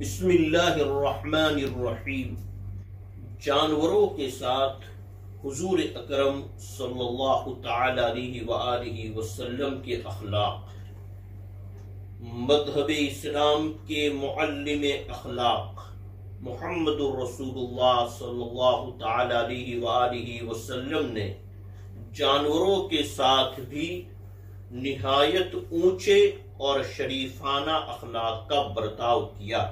بسم اللہ الرحمن الرحیم۔ جانوروں کے ساتھ حضور اکرم صلی اللہ تعالی علیہ وآلہ وسلم کے اخلاق، مذہب اسلام کے معلم اخلاق محمد الرسول اللہ صلی اللہ تعالی علیہ وآلہ وسلم نے جانوروں کے ساتھ بھی نہایت اونچے اور شریفانہ اخلاق کا برتاؤ کیا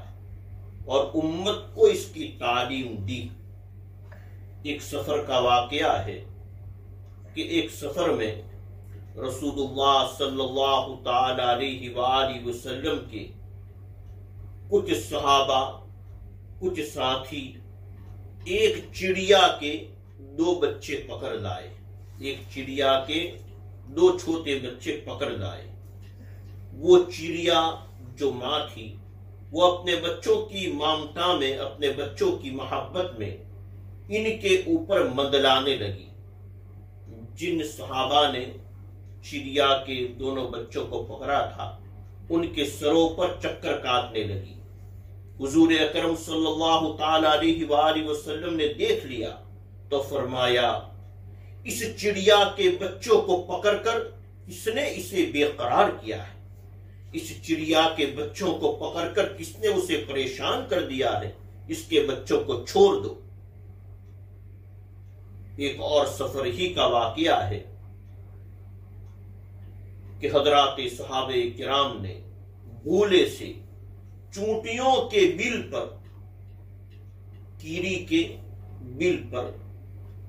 اور امت کو اس کی تعلیم دی۔ ایک سفر کا واقعہ ہے کہ ایک سفر میں رسول اللہ صلی اللہ تعالی علیہ وآلہ وسلم کے کچھ صحابہ، کچھ ساتھی ایک چڑیا کے 2 بچے پکڑ لائے۔ ایک چڑیا کے 2 چھوٹے بچے پکڑ لائے۔ وہ چڑیا جو ماں تھی وہ اپنے بچوں کی مامتا میں، اپنے بچوں کی محبت میں ان کے اوپر مندلانے لگی۔ جن صحابہ نے چڑیا کے دونوں بچوں کو پکڑا تھا ان کے سروں پر چکر کاٹنے لگی۔ حضور اکرم صلی اللہ تعالی علیہ وآلہ وسلم نے دیکھ لیا تو فرمایا، اس چڑیا کے بچوں کو پکڑ کر کس نے اسے بے قرار کیا ہے؟ اس چڑیا کے بچوں کو پکڑ کر کس نے اسے پریشان کر دیا ہے؟ اس کے بچوں کو چھوڑ دو۔ ایک اور سفر ہی کا واقعہ ہے کہ حضرات صحابہ کرام نے بھولے سے چونٹیوں کے بل پر، کیری کے بل پر،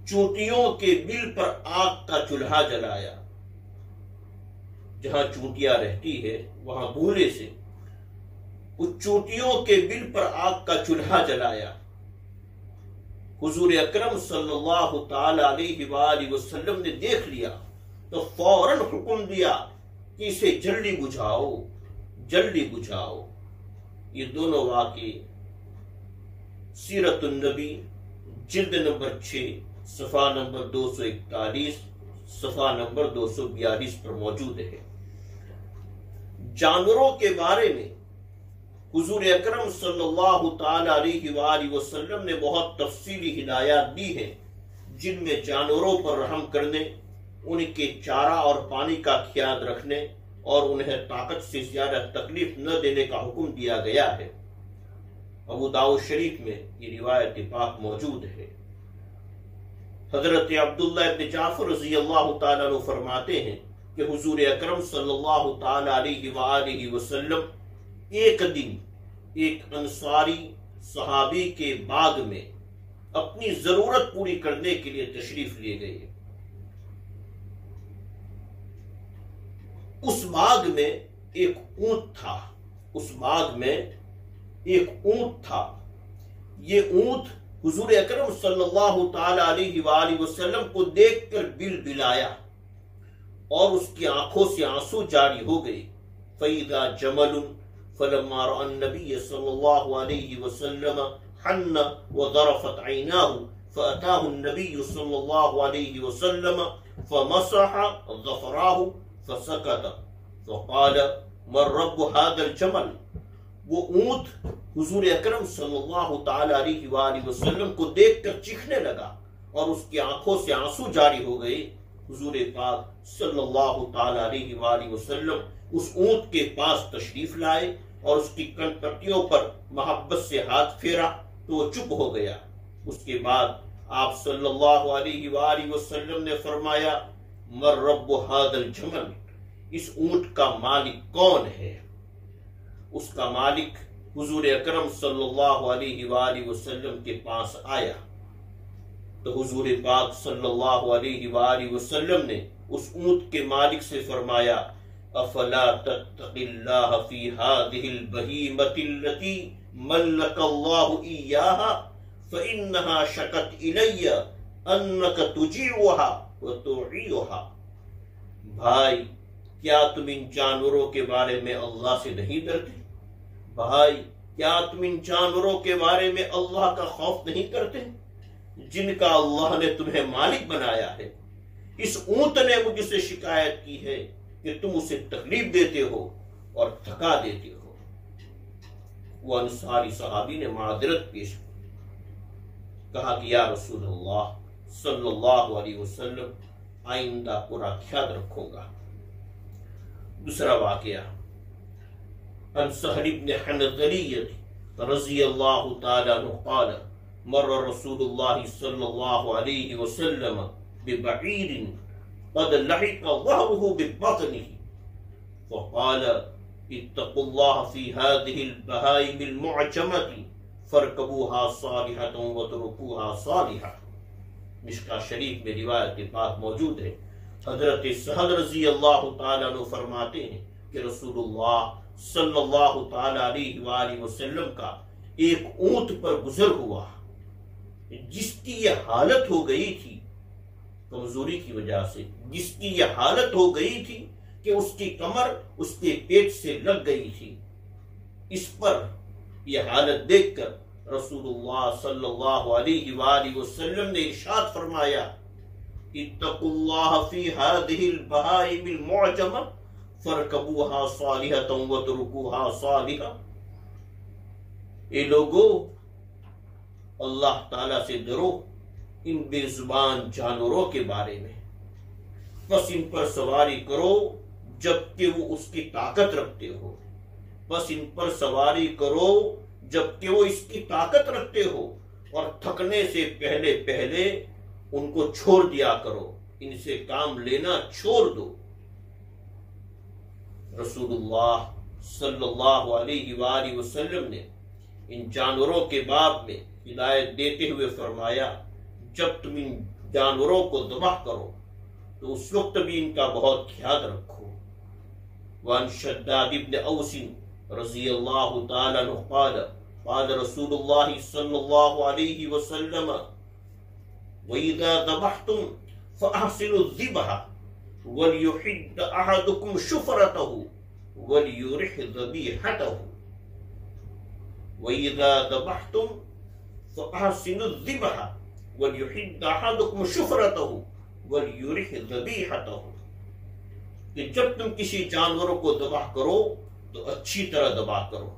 چونٹیوں کے بل پر آگ کا چولہا جلایا۔ جہاں چونٹیاں رہتی ہے وہاں بھولے سے اس چونٹیوں کے بل پر آگ کا چولہا جلایا۔ حضور اکرم صلی اللہ تعالی علیہ وآلہ وسلم نے دیکھ لیا تو فوراً حکم دیا کہ اسے جلدی بجھاؤ، جلدی بجھاؤ۔ یہ دونوں واقعے سیرت النبی جلد نمبر 6 صفحہ نمبر 241 صفحہ نمبر 242 پر موجود ہے۔ جانوروں کے بارے میں حضور اکرم صلی اللہ تعالی علیہ وآلہ وسلم نے بہت تفصیلی ہدایات دی ہیں، جن میں جانوروں پر رحم کرنے، ان کے چارہ اور پانی کا خیال رکھنے اور انہیں طاقت سے زیادہ تکلیف نہ دینے کا حکم دیا گیا ہے۔ ابو داؤد شریف میں یہ روایت پاک موجود ہے۔ حضرت عبداللہ ابن جعفر رضی اللہ تعالیٰ عنہ فرماتے ہیں کہ حضور اکرم صلی اللہ تعالی علیہ وآلہ وسلم ایک دن ایک انصاری صحابی کے باغ میں اپنی ضرورت پوری کرنے کے لیے تشریف لے گئے۔ اس باغ میں ایک اونٹ تھا، اس باغ میں ایک اونٹ تھا۔ یہ اونٹ حضور اکرم صلی اللہ تعالی علیہ وآلہ وسلم کو دیکھ کر بل بلایا اور اس کی آنکھوں سے آنسو جاری ہو گئے۔ فَإِذَا جَمَلٌ فَلَمَّا رَأَى النَّبِيَّ صلی اللہ علیہ وسلم حَنَّ وَضَرَفَتْ عَيْنَاهُ فَأَتَاهُ النَّبِيُّ صلی اللہ علیہ وسلم فَمَسَحَ ظَفَرَاهُ فَسَكَتَ فَقَالَ مَنْ رَبُّ هَذَا الْجَمَلِ۔ وہ اونٹ حضور اکرم صلی اللہ تعالی علیہ وآلہ وسلم کو دیکھ کر چیخنے لگا اور اس کی آنکھوں سے آنسو جاری ہو گئے۔ حضور پاک صلی اللہ تعالی علیہ وآلہ وسلم اس اونٹ کے پاس تشریف لائے اور اس کی کن پٹیوں پر محبت سے ہاتھ پھیرا تو وہ چپ ہو گیا۔ اس کے بعد آپ صلی اللہ علیہ وآلہ وسلم نے فرمایا، مَن رَبُّ هَذَا الْجَمَلِ، اس اونٹ کا مالک کون ہے؟ اس کا مالک حضور اکرم صلی اللہ علیہ وآلہ وسلم کے پاس آیا تو حضور پاک صلی اللہ علیہ وآلہ وسلم نے اس اونٹ کے مالک سے فرمایا، افلا تتقی اللہ فی هذه البہیمۃ التي ملک اللہ ایاها فانها شکت الی انک تجیعها وتعیعها۔ بھائی، کیا تم ان جانوروں کے بارے میں اللہ سے نہیں ڈرتے؟ بھائی، کیا تم ان جانوروں کے بارے میں اللہ کا خوف نہیں کرتے جن کا اللہ نے تمہیں مالک بنایا ہے؟ اس اونٹ نے مجھ سے شکایت کی ہے کہ تم اسے تکلیف دیتے ہو اور تھکا دیتے ہو۔ وہ انصاری صحابی نے معذرت پیش کی، کہا کہ یا رسول اللہ صلی اللہ علیہ وسلم آئندہ پورا خیال رکھوں گا۔ دوسرا واقعہ عن سہل بن حنظلیہ رضی اللہ تعالی عنہ قال مر رسول اللہ صلی اللہ علیہ وسلم ببعیر قد لحق ظهره ببطنه فقال اتقوا الله في هذه البهائم المعجمة فاركبوها صالحة وتركوها صالحة۔ مشکاہ شریف میں روایت پاک موجود ہے۔ حضرت سہل رضی اللہ تعالیٰ عنہ فرماتے ہیں کہ رسول اللہ صلی اللہ تعالیٰ علیہ وآلہ وسلم کا ایک اونٹ پر گزر ہوا جس کی یہ حالت ہو گئی تھی کمزوری کی وجہ سے، جس کی یہ حالت ہو گئی تھی کہ اس کی کمر اس کے پیٹ سے لگ گئی تھی۔ اس پر یہ حالت دیکھ کر رسول اللہ صلی اللہ علیہ وآلہ وسلم نے ارشاد فرمایا اتقوا اللہ فی هذه البہائم المعجمہ فارکبوها صالحۃ وترکوها صالحۃ۔ اے لوگو، اللہ تعالیٰ سے ڈرو ان بے زبان جانوروں کے بارے میں، بس ان پر سواری کرو جبکہ وہ اس کی طاقت رکھتے ہو، بس ان پر سواری کرو جبکہ وہ اس کی طاقت رکھتے ہو، اور تھکنے سے پہلے پہلے ان کو چھوڑ دیا کرو، ان سے کام لینا چھوڑ دو۔ رسول اللہ صلی اللہ علیہ وآلہ وسلم نے ان جانوروں کے باب میں ہدایت دیتے ہوئے فرمایا جب تم ان جانوروں کو ذبح کرو تو اس وقت بھی ان کا بہت خیال رکھو۔ وعن شداد بن اوس رضی اللہ تعالی عنہ قال قال رسول اللہ صلی اللہ علیہ وسلم وَإِذَا ذَبَحْتُمْ فَأَحْسِنُوا الذِّبْحَ وَلْيُحِدَّ أَحَدُكُمْ شُفْرَتَهُ وَلْيُرِحْ ذَبِيحَتَهُ۔ وَإِذَا ذَبَحْتُمْ فَأَحْسِنُوا الذِّبْحَ وَلْيُحِدَّ أَحَدُكُمْ شُفْرَتَهُ وَلْيُرِحْ ذَبِيحَتَهُ، کہ جب تم کسی جانور کو ذبح کرو تو اچھی طرح ذبح کرو،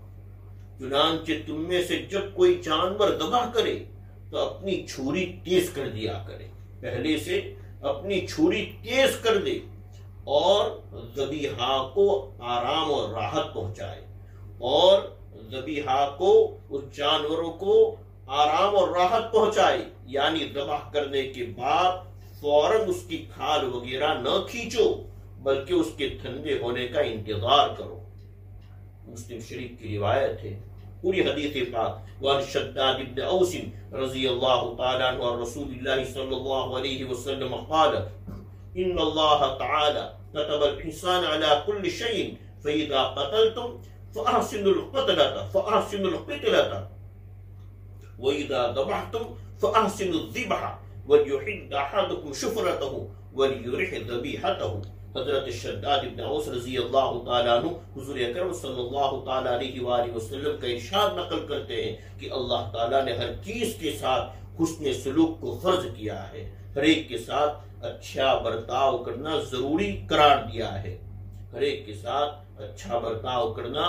چنانچہ تم میں سے جب کوئی جانور ذبح کرے تو اپنی چھری تیز کر دیا کرے، پہلے سے اپنی چھری تیز کر دے اور ذبیحہ کو آرام اور راحت پہنچائے، اور ذبیحہ کو اس جانوروں کو آرام اور راحت پہنچائے، یعنی ذبح کرنے کے بعد فوراً اس کی کھال وغیرہ نہ کھینچو بلکہ اس کے ٹھنڈے ہونے کا انتظار کرو۔ مسلم شریف کی روایت ہے۔ پوری حدیث پاک وعن شداد بن اوس رضی اللہ تعالی عنہ اور رسول اللہ صلی اللہ علیہ وسلم قال ان اللہ تعالی كتب الإحسان على كل شيء فإذا قتلتم فأحسنوا القتلة وإذا ذبحتم فأحسنوا الذبح وليحد أحدكم شفرته وليرح ذبيحته۔ حضرت شداد بن اوس رضی اللہ تعالیٰ عنہ حضور اکرم صلی اللہ تعالیٰ علیہ وآلہ وسلم کا ارشاد نقل کرتے ہیں کہ اللہ تعالیٰ نے ہر چیز کے ساتھ حسن سلوک کو فرض کیا ہے، ہر ایک کے ساتھ اچھا برتاؤ کرنا ضروری قرار دیا ہے، ہر ایک کے ساتھ اچھا برتاؤ کرنا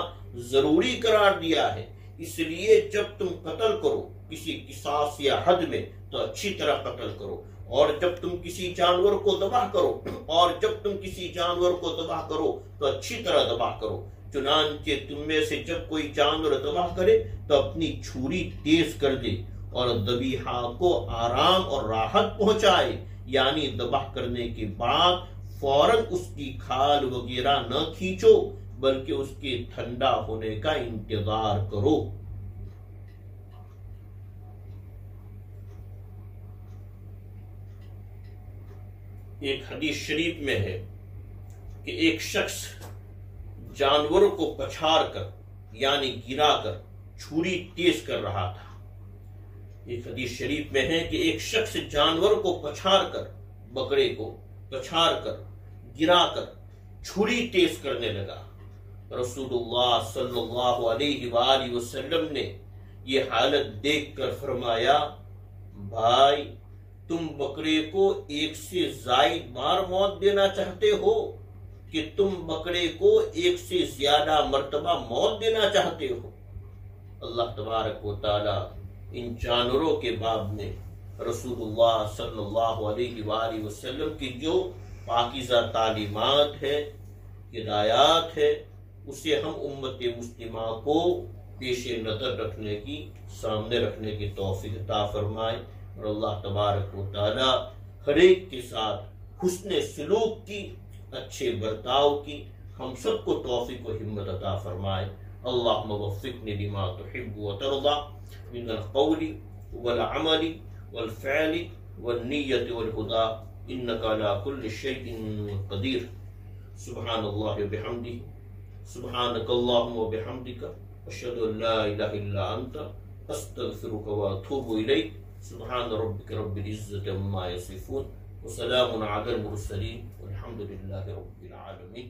ضروری قرار دیا ہے۔ اس لیے جب تم قتل کرو کسی قصاص یا حد میں تو اچھی طرح قتل کرو، اور جب تم کسی جانور کو ذبح کرو تو اچھی طرح ذبح کرو، چنانچہ تم میں سے جب کوئی جانور ذبح کرے تو اپنی چھری تیز کر دے اور ذبیحہ کو آرام اور راحت پہنچائے، یعنی ذبح کرنے کے بعد فوراً اس کی کھال وغیرہ نہ کھینچو بلکہ اس کے ٹھنڈا ہونے کا انتظار کرو۔ ایک حدیث شریف میں ہے کہ ایک شخص جانور کو پچھاڑ کر یعنی گرا کر چھری تیز کر رہا تھا۔ ایک حدیث شریف میں ہے کہ ایک شخص جانور کو پچھاڑ کر، بکرے کو پچھاڑ کر گرا کر چھری تیز کرنے لگا۔ رسول اللہ صلی اللہ علیہ وآلہ وسلم نے یہ حالت دیکھ کر فرمایا بھائی تم بکرے کو ایک سے زائد بار موت دینا چاہتے ہو کہ تم بکرے کو ایک سے زیادہ مرتبہ موت دینا چاہتے ہو؟ اللہ تبارک و تعالی ان جانوروں کے باب میں رسول اللہ صلی اللہ علیہ وآلہ وسلم کی جو پاکیزہ تعلیمات ہے، ہدایات ہے، اسے ہم امت مسلمہ کو پیش نظر رکھنے کی، سامنے رکھنے کی توفیق عطا فرمائے، اور اللہ تبارک و تعالی ہر ایک کے ساتھ حسن سلوک کی، اچھے برتاؤ کی ہم سب کو توفیق و ہمت عطا فرمائے۔ اللہم وفقنی لما تحب و ترضى من القول والعمل والفعل والنیت والہدى انک علی کل شیء قدیر۔ سبحان اللہ وبحمدہ، سبحانک اللہم وبحمدک، اشہد ان لا الہ الا انت، استغفرک واتوب الیک۔ سبحان ربک رب العزۃ عما یصفون، وسلام علی المرسلین، والحمد للہ رب العالمین۔